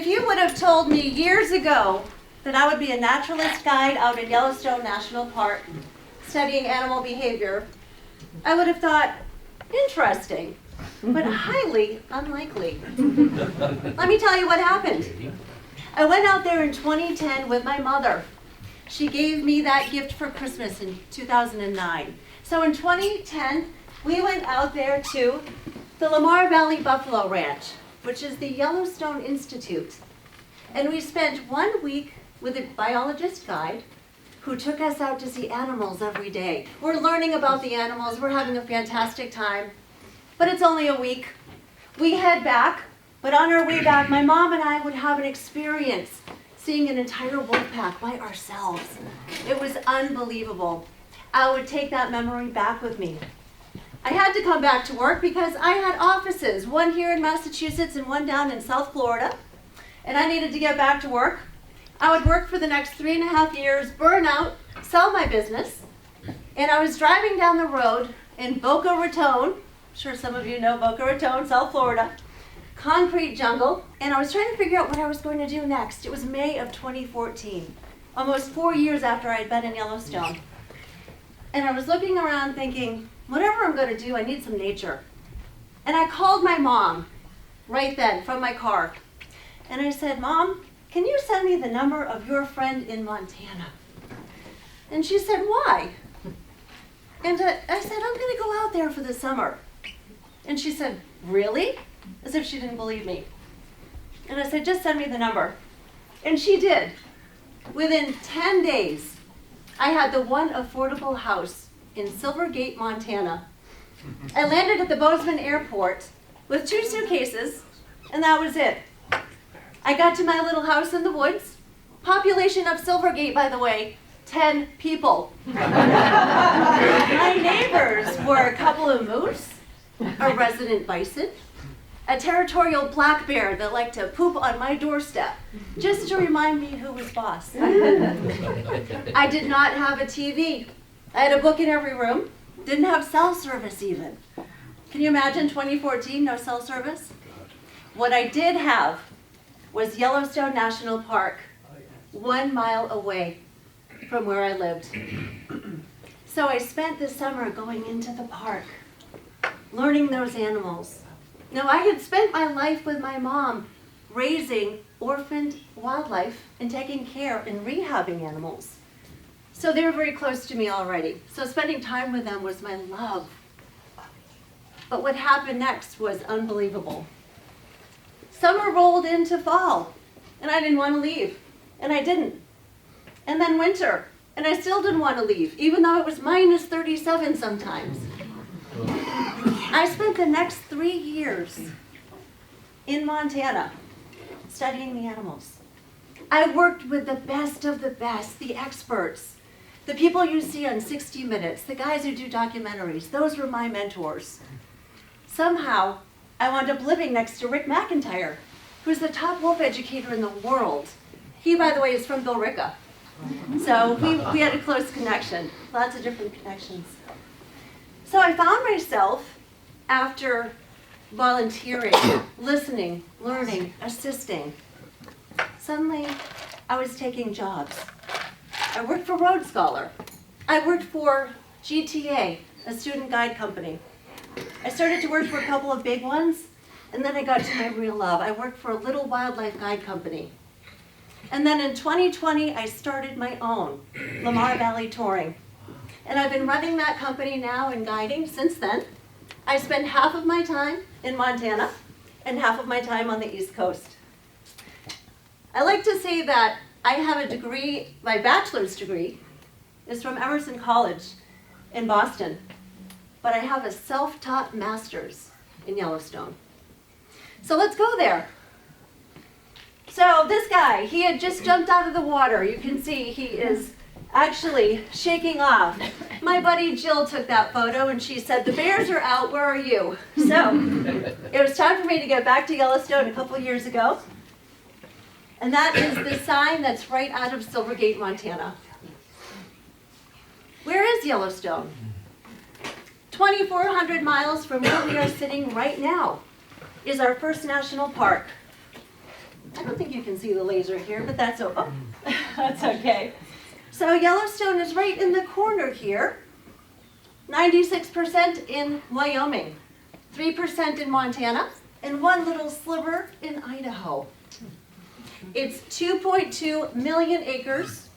If you would have told me years ago that I would be a naturalist guide out in Yellowstone National Park studying animal behavior, I would have thought, interesting, but highly unlikely. Let me tell you what happened. I went out there in 2010 with my mother. She gave me that gift for Christmas in 2009. So in 2010, we went out there to the Lamar Valley Buffalo Ranch, which is the Yellowstone Institute. And we spent 1 week with a biologist guide who took us out to see animals every day. We're learning about the animals, we're having a fantastic time, but it's only a week. We head back, but on our way back, my mom and I would have an experience seeing an entire wolf pack by ourselves. It was unbelievable. I would take that memory back with me. I had to come back to work because I had offices, one here in Massachusetts and one down in South Florida, and I needed to get back to work. I would work for the next 3.5 years, burn out, sell my business, and I was driving down the road in Boca Raton, I'm sure some of you know Boca Raton, South Florida, concrete jungle, and I was trying to figure out what I was going to do next. It was May of 2014, almost 4 years after I had been in Yellowstone. And I was looking around thinking, whatever I'm going to do, I need some nature. And I called my mom right then from my car. And I said, Mom, can you send me the number of your friend in Montana? And she said, why? And I said, I'm going to go out there for the summer. And she said, really? As if she didn't believe me. And I said, just send me the number. And she did. Within 10 days, I had the one affordable house in Silvergate, Montana. I landed at the Bozeman Airport with 2 suitcases, and that was it. I got to my little house in the woods. Population of Silvergate, by the way, 10 people. My neighbors were a couple of moose, a resident bison, a territorial black bear that liked to poop on my doorstep, just to remind me who was boss. I did not have a TV. I had a book in every room. Didn't have cell service even. Can you imagine 2014, no cell service? What I did have was Yellowstone National Park, 1 mile away from where I lived. So I spent the summer going into the park, learning those animals. Now, I had spent my life with my mom raising orphaned wildlife and taking care and rehabbing animals. So they were very close to me already. So spending time with them was my love. But what happened next was unbelievable. Summer rolled into fall, and I didn't want to leave, and I didn't. And then winter, and I still didn't want to leave, even though it was minus 37 sometimes. I spent the next 3 years in Montana studying the animals. I worked with the best of the best, the experts, the people you see on 60 Minutes, the guys who do documentaries. Those were my mentors. Somehow, I wound up living next to Rick McIntyre, who's the top wolf educator in the world. He, by the way, is from Billerica. So we had a close connection, lots of different connections. So I found myself, after volunteering, listening, learning, assisting, suddenly I was taking jobs. I worked for Road Scholar. I worked for GTA, a student guide company. I started to work for a couple of big ones, and then I got to my real love. I worked for a little wildlife guide company. And then in 2020, I started my own, Lamar Valley Touring. And I've been running that company now and guiding since then. I spend half of my time in Montana and half of my time on the East Coast. I like to say that I have a degree, my bachelor's degree is from Emerson College in Boston, but I have a self-taught master's in Yellowstone. So let's go there. So this guy, he had just jumped out of the water. You can see he is actually shaking off. My buddy Jill took that photo and she said, the bears are out, where are you? So it was time for me to get back to Yellowstone a couple years ago. And that is the sign that's right out of Silvergate, Montana. Where is Yellowstone? 2,400 miles from where we are sitting right now is our first national park. I don't think you can see the laser here, but that's, that's okay. So Yellowstone is right in the corner here. 96% in Wyoming, 3% in Montana, and one little sliver in Idaho. Its 2.2 million acres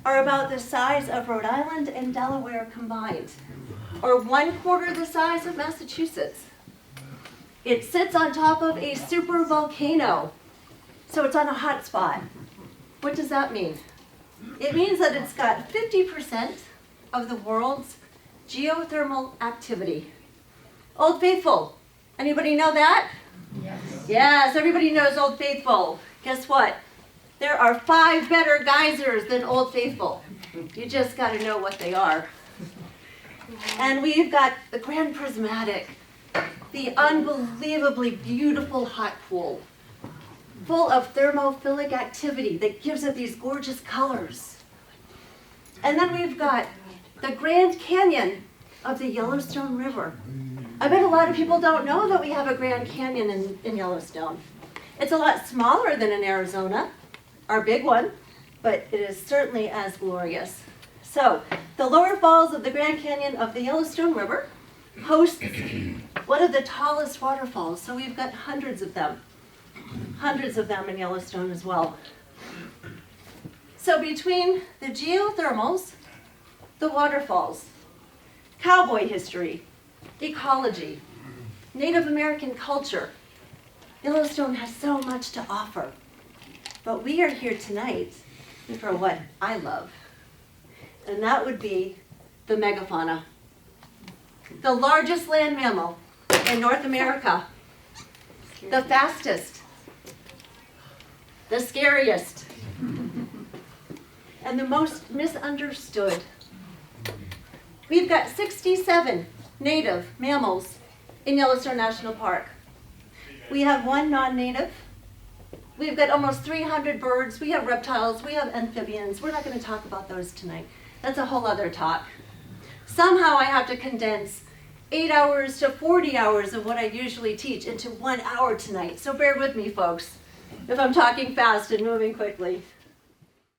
are about the size of Rhode Island and Delaware combined, or 1/4 the size of Massachusetts. It sits on top of a super volcano, so it's on a hot spot. What does that mean? It means that it's got 50% of the world's geothermal activity. Old Faithful, anybody know that? Yes. Yes, everybody knows Old Faithful. Guess what? There are 5 better geysers than Old Faithful. You just got to know what they are. And we've got the Grand Prismatic, the unbelievably beautiful hot pool, full of thermophilic activity that gives it these gorgeous colors. And then we've got the Grand Canyon of the Yellowstone River. I bet a lot of people don't know that we have a Grand Canyon in Yellowstone. It's a lot smaller than in Arizona, our big one, but it is certainly as glorious. So, the lower falls of the Grand Canyon of the Yellowstone River hosts one of the tallest waterfalls, so we've got hundreds of them in Yellowstone as well. So between the geothermals, the waterfalls, cowboy history, ecology, Native American culture, Yellowstone has so much to offer. But we are here tonight for what I love, and that would be the megafauna, the largest land mammal in North America, the fastest, the scariest, and the most misunderstood. We've got 67 native mammals in Yellowstone National Park. We have 1 non-native. We've got almost 300 birds. We have reptiles. We have amphibians. We're not going to talk about those tonight. That's a whole other talk. Somehow I have to condense 8 hours to 40 hours of what I usually teach into 1 hour tonight. So bear with me, folks, if I'm talking fast and moving quickly.